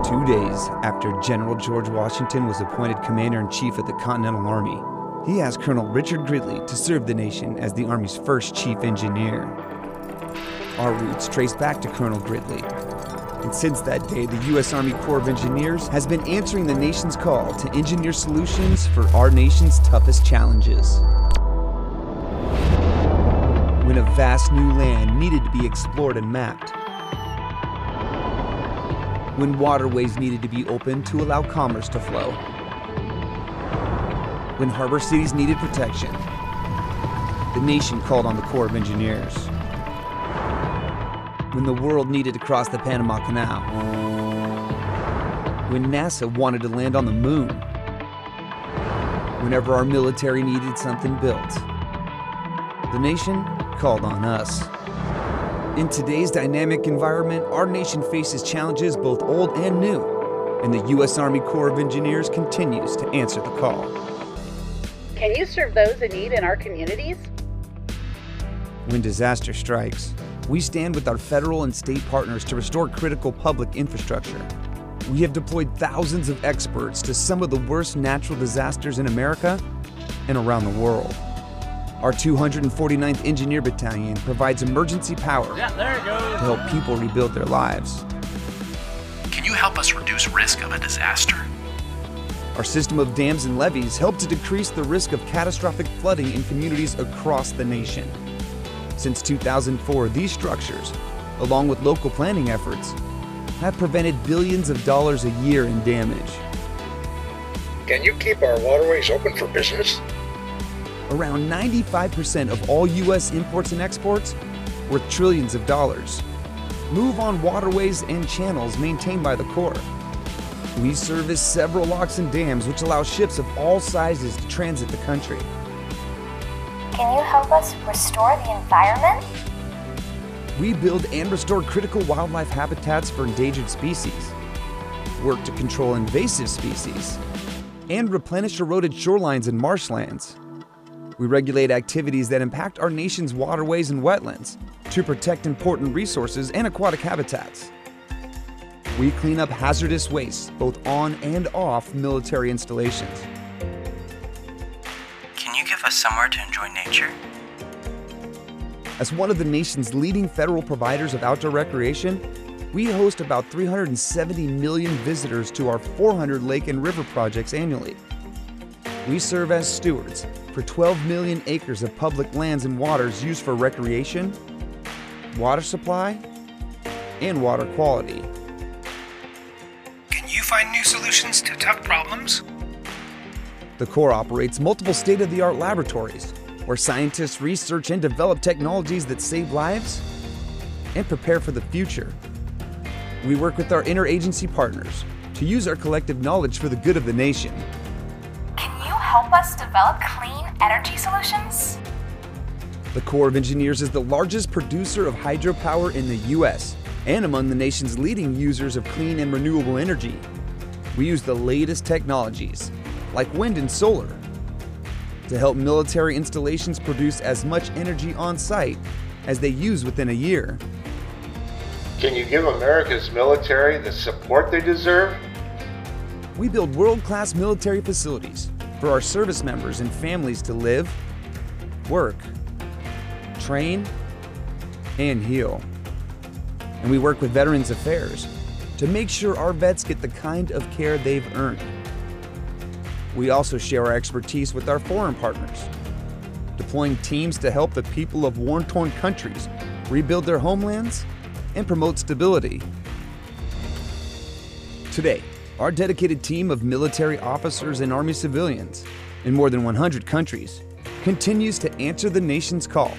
2 days after General George Washington was appointed Commander-in-Chief of the Continental Army, he asked Colonel Richard Gridley to serve the nation as the Army's first chief engineer. Our roots trace back to Colonel Gridley, and since that day, the U.S. Army Corps of Engineers has been answering the nation's call to engineer solutions for our nation's toughest challenges. When a vast new land needed to be explored and mapped, when waterways needed to be opened to allow commerce to flow, when harbor cities needed protection, the nation called on the Corps of Engineers. When the world needed to cross the Panama Canal, when NASA wanted to land on the moon, whenever our military needed something built, the nation called on us. In today's dynamic environment, our nation faces challenges both old and new, and the U.S. Army Corps of Engineers continues to answer the call. Can you serve those in need in our communities? When disaster strikes, we stand with our federal and state partners to restore critical public infrastructure. We have deployed thousands of experts to some of the worst natural disasters in America and around the world. Our 249th Engineer Battalion provides emergency power to help people rebuild their lives. Can you help us reduce risk of a disaster? Our system of dams and levees help to decrease the risk of catastrophic flooding in communities across the nation. Since 2004, these structures, along with local planning efforts, have prevented billions of dollars a year in damage. Can you keep our waterways open for business? Around 95% of all U.S. imports and exports, worth trillions of dollars, move on waterways and channels maintained by the Corps. We service several locks and dams which allow ships of all sizes to transit the country. Can you help us restore the environment? We build and restore critical wildlife habitats for endangered species, work to control invasive species, and replenish eroded shorelines and marshlands. We regulate activities that impact our nation's waterways and wetlands to protect important resources and aquatic habitats. We clean up hazardous waste both on and off military installations. Can you give us somewhere to enjoy nature? As one of the nation's leading federal providers of outdoor recreation, we host about 370 million visitors to our 400 lake and river projects annually. We serve as stewards for 12 million acres of public lands and waters used for recreation, water supply, and water quality. Can you find new solutions to tough problems? The Corps operates multiple state-of-the-art laboratories where scientists research and develop technologies that save lives and prepare for the future. We work with our interagency partners to use our collective knowledge for the good of the nation. Can you help us develop clean energy solutions? The Corps of Engineers is the largest producer of hydropower in the U.S. and among the nation's leading users of clean and renewable energy. We use the latest technologies, like wind and solar, to help military installations produce as much energy on site as they use within a year. Can you give America's military the support they deserve? We build world-class military facilities for our service members and families to live, work, train, and heal. And we work with Veterans Affairs to make sure our vets get the kind of care they've earned. We also share our expertise with our foreign partners, deploying teams to help the people of war-torn countries rebuild their homelands and promote stability. Today, our dedicated team of military officers and Army civilians in more than 100 countries continues to answer the nation's call